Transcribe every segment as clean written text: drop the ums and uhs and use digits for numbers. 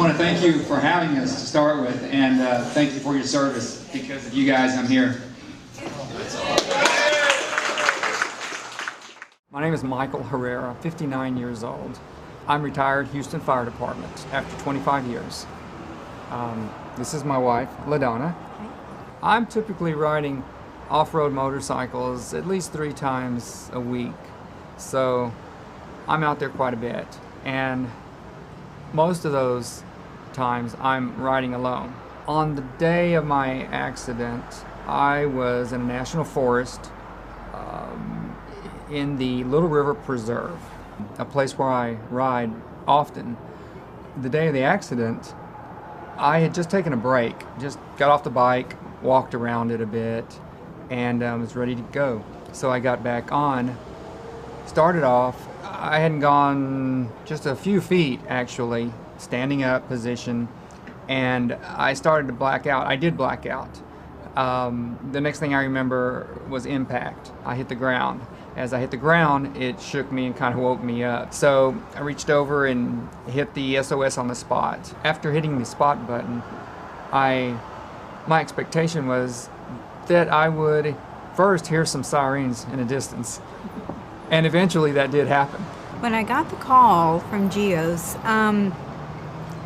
want to thank you for having us to start with, and thank you for your service. Because of you guys, I'm here. My name is Michael Herrera, 59 years old. I'm retired Houston Fire Department after 25 years. This is my wife, LaDonna. I'm typically riding off-road motorcycles at least 3 times a week. So I'm out there quite a bit. And most of those times I'm riding alone. On the day of my accident, I was in a national forest in the Little River Preserve, a place where I ride often. The day of the accident, I had just taken a break, just got off the bike, walked around it a bit, and was ready to go. So I got back on, started off. I hadn't gone just a few feet, actually, standing up position, and I started to black out. I did black out. The next thing I remember was impact. I hit the ground. As I hit the ground, it shook me and kind of woke me up. So I reached over and hit the SOS on the spot. After hitting the spot button, my expectation was that I would first hear some sirens in the distance. And eventually that did happen. When I got the call from Geos,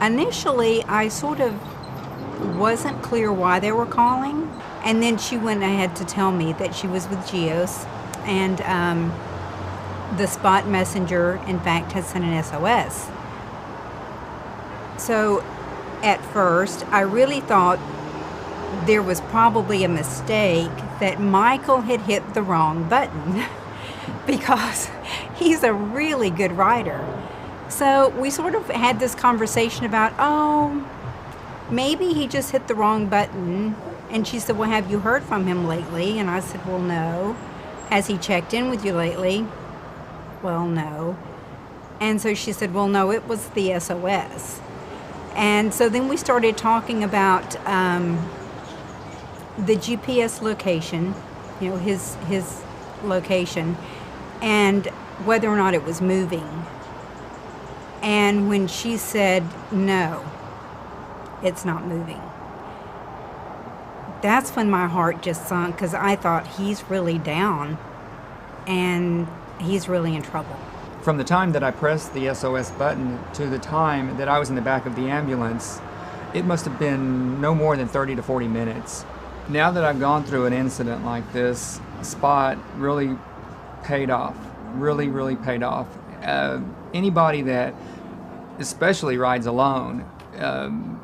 initially I sort of wasn't clear why they were calling. And then she went ahead to tell me that she was with Geos, and the spot messenger, in fact, had sent an SOS. So at first, I really thought there was probably a mistake, that Michael had hit the wrong button because he's a really good rider. So we sort of had this conversation about, oh, maybe he just hit the wrong button. And she said, well, have you heard from him lately? And I said, well, no. Has he checked in with you lately? Well, no. And so she said, well, no, it was the SOS. And so then we started talking about the GPS location, you know, his location, and whether or not it was moving. And when she said, no, it's not moving, that's when my heart just sunk, because I thought he's really down and he's really in trouble. From the time that I pressed the SOS button to the time that I was in the back of the ambulance, it must have been no more than 30 to 40 minutes. Now that I've gone through an incident like this, SPOT really paid off, really paid off. Anybody that especially rides alone,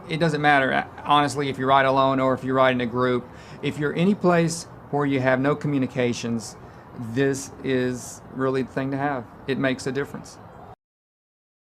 it doesn't matter, honestly, if you ride alone or if you ride in a group. If you're any place where you have no communications, this is really the thing to have. It makes a difference.